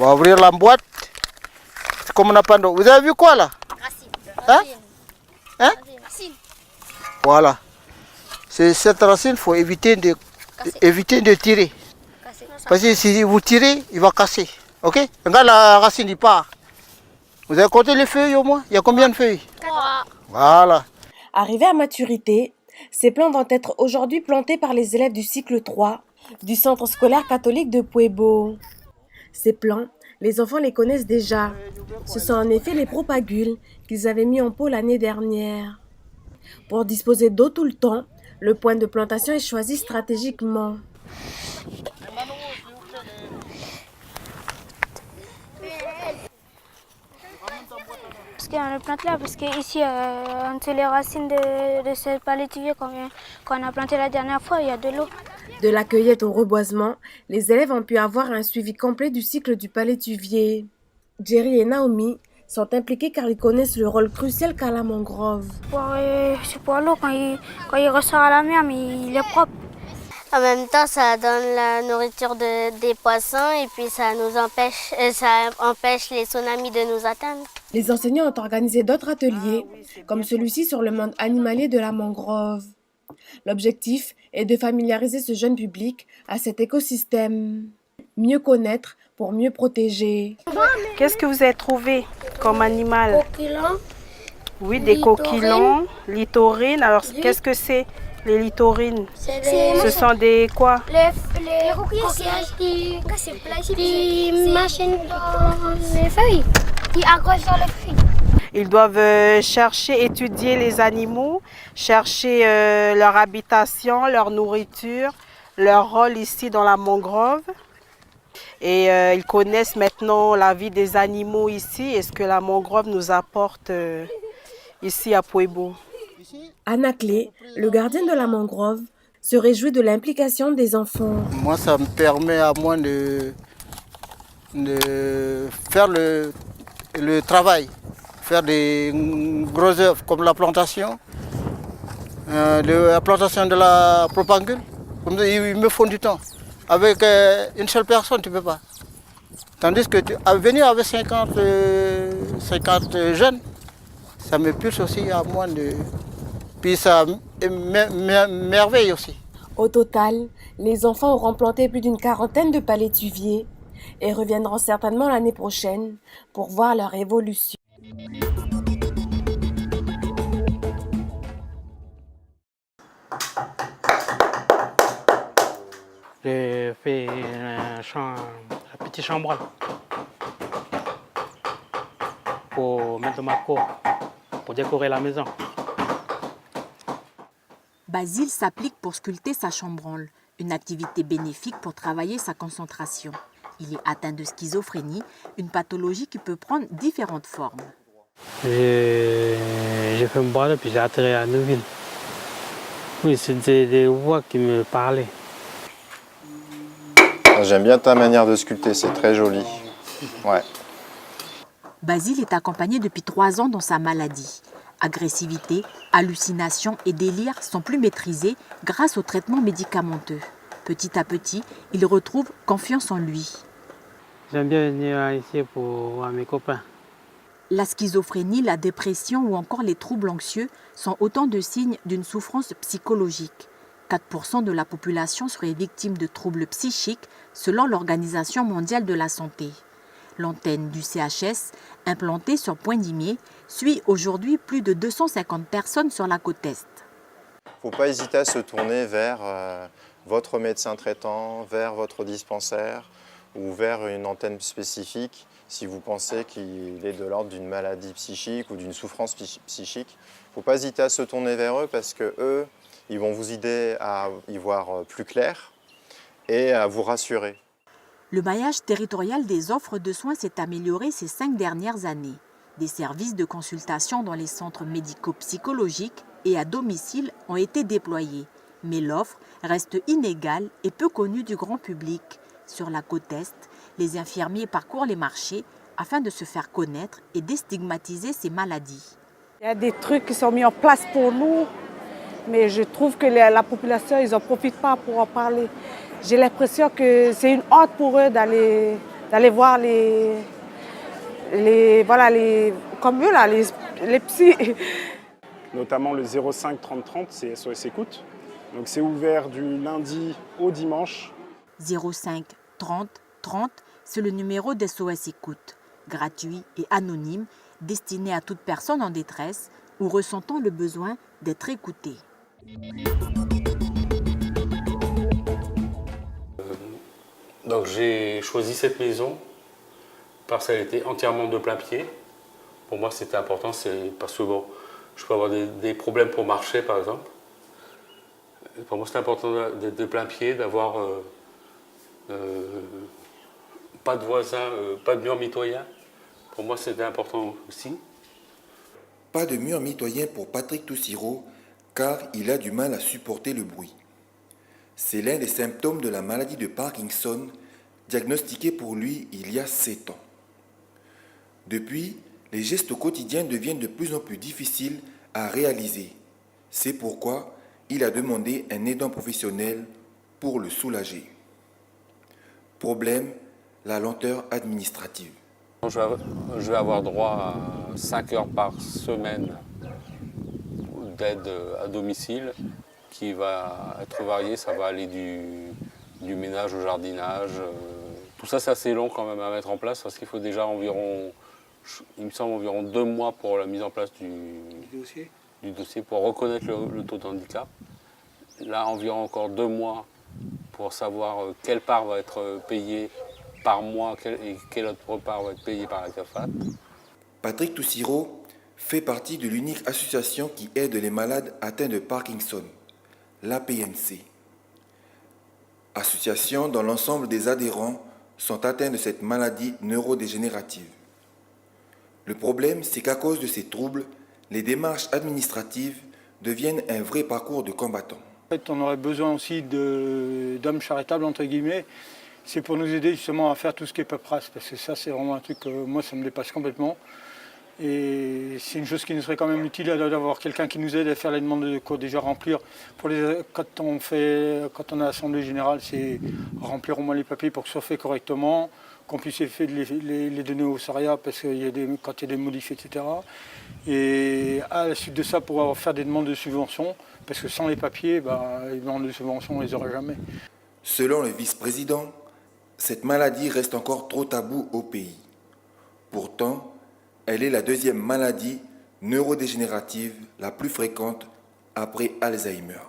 va ouvrir la boîte. C'est comme on a pas d'eau. Vous avez vu quoi là? Racine. Hein? Hein? Racine. Voilà. C'est cette racine, il faut éviter de tirer. Cassé. Parce que si vous tirez, il va casser. Ok? Regarde la racine, il part. Vous avez compté les feuilles au moins? Il y a combien de feuilles? 3. Voilà. Arrivés à maturité, ces plants vont être aujourd'hui plantés par les élèves du cycle 3 du centre scolaire catholique de Puebo. Ces plants, les enfants les connaissent déjà. Ce sont en effet les propagules qu'ils avaient mis en pot l'année dernière. Pour disposer d'eau tout le temps, le point de plantation est choisi stratégiquement. Parce qu'on le plante là, parce qu'ici, entre les racines de ce palétuvier qu'on a planté la dernière fois, il y a de l'eau. De la cueillette au reboisement, les élèves ont pu avoir un suivi complet du cycle du palétuvier. Jerry et Naomi sont impliqués car ils connaissent le rôle crucial qu'a la mangrove. C'est pour l'eau, quand il ressort à la mer, mais il est propre. En même temps, ça donne la nourriture des poissons et puis ça empêche les tsunamis de nous atteindre. Les enseignants ont organisé d'autres ateliers, comme celui-ci sur le monde animalier de la mangrove. L'objectif est de familiariser ce jeune public à cet écosystème. Mieux connaître pour mieux protéger. Qu'est-ce que vous avez trouvé comme animal? Coquillons. Oui, des coquillons, littorines. Alors, qu'est-ce que c'est, les littorines? Ce sont des quoi? Les coquillages qui machinent dans les feuilles, qui accrochent sur les feuilles. Ils doivent chercher, étudier les animaux, chercher leur habitation, leur nourriture, leur rôle ici dans la mangrove. Et ils connaissent maintenant la vie des animaux ici et ce que la mangrove nous apporte ici à Puebo. Anaclé, le gardien de la mangrove, se réjouit de l'implication des enfants. Moi, ça me permet à moi de faire le travail, faire des grosses œuvres comme la plantation de la propagule. Comme ça, ils me font du temps. Avec une seule personne, tu ne peux pas. Tandis que venir avec 50 jeunes, ça me pousse aussi à moi de... Puis ça merveille aussi. Au total, les enfants auront planté plus d'une quarantaine de palétuviers et reviendront certainement l'année prochaine pour voir leur évolution. J'ai fait un petit chambranle pour mettre dans ma cour, pour décorer la maison. Basile s'applique pour sculpter sa chambranle, une activité bénéfique pour travailler sa concentration. Il est atteint de schizophrénie, une pathologie qui peut prendre différentes formes. J'ai fait me balader puis j'ai atterri à Neuville. Oui, c'était des voix qui me parlaient. J'aime bien ta manière de sculpter, c'est très joli. Ouais. Basile est accompagné depuis 3 ans dans sa maladie. Agressivité, hallucinations et délire sont plus maîtrisés grâce au traitement médicamenteux. Petit à petit, il retrouve confiance en lui. J'aime bien venir ici pour voir mes copains. La schizophrénie, la dépression ou encore les troubles anxieux sont autant de signes d'une souffrance psychologique. 4% de la population serait victime de troubles psychiques selon l'Organisation mondiale de la santé. L'antenne du CHS, implantée sur Pointe-d'Imier, suit aujourd'hui plus de 250 personnes sur la côte Est. Il ne faut pas hésiter à se tourner vers votre médecin traitant, vers votre dispensaire ou vers une antenne spécifique si vous pensez qu'il est de l'ordre d'une maladie psychique ou d'une souffrance psychique. Il ne faut pas hésiter à se tourner vers eux parce qu'eux, ils vont vous aider à y voir plus clair et à vous rassurer. Le maillage territorial des offres de soins s'est amélioré ces 5 dernières années. Des services de consultation dans les centres médico-psychologiques et à domicile ont été déployés. Mais l'offre reste inégale et peu connue du grand public. Sur la côte Est, les infirmiers parcourent les marchés afin de se faire connaître et déstigmatiser ces maladies. Il y a des trucs qui sont mis en place pour nous, mais je trouve que la population, ils n'en profitent pas pour en parler. J'ai l'impression que c'est une honte pour eux d'aller d'aller voir comme eux là, les psys. Notamment le 05 30 30, c'est SOS Écoute. Donc c'est ouvert du lundi au dimanche. 05 30 30, c'est le numéro d'SOS Écoute, gratuit et anonyme, destiné à toute personne en détresse ou ressentant le besoin d'être écoutée. Donc j'ai choisi cette maison parce qu'elle était entièrement de plein pied. Pour moi c'était important, c'est parce que bon, je peux avoir des problèmes pour marcher par exemple. Pour moi c'est important d'être de plein pied, d'avoir pas de voisins, pas de mur mitoyen. Pour moi c'était important aussi. Pas de mur mitoyen pour Patrick Toussiro, car il a du mal à supporter le bruit. C'est l'un des symptômes de la maladie de Parkinson, diagnostiquée pour lui il y a 7 ans. Depuis, les gestes quotidiens deviennent de plus en plus difficiles à réaliser. C'est pourquoi il a demandé un aidant professionnel pour le soulager. Problème, la lenteur administrative. Je vais avoir droit à 5 heures par semaine d'aide à domicile qui va être variée. Ça va aller du ménage au jardinage. Tout ça, c'est assez long quand même à mettre en place parce qu'il faut déjà environ, il me semble, environ 2 mois pour la mise en place du dossier pour reconnaître le taux de handicap. Là, environ encore 2 mois pour savoir quelle part va être payée par mois et quelle autre part va être payée par la CAFAT. Patrick Toussiro fait partie de l'unique association qui aide les malades atteints de Parkinson, l'APMC. Association dont l'ensemble des adhérents sont atteints de cette maladie neurodégénérative. Le problème, c'est qu'à cause de ces troubles, les démarches administratives deviennent un vrai parcours de combattant. En fait, on aurait besoin aussi d'hommes charitables, entre guillemets. C'est pour nous aider justement à faire tout ce qui est paperasse, parce que ça, c'est vraiment un truc que moi, ça me dépasse complètement. Et c'est une chose qui nous serait quand même utile d'avoir quelqu'un qui nous aide à faire les demandes de quoi déjà remplir. Quand on a l'assemblée générale, c'est remplir au moins les papiers pour que ce soit fait correctement, qu'on puisse les donner au SARIA parce qu'il y a quand il y a des modifs, etc. Et à la suite de ça, pouvoir faire des demandes de subventions, parce que sans les papiers, les demandes de subventions, on ne les aura jamais. Selon le vice-président, cette maladie reste encore trop taboue au pays. Pourtant, elle est la deuxième maladie neurodégénérative la plus fréquente après Alzheimer.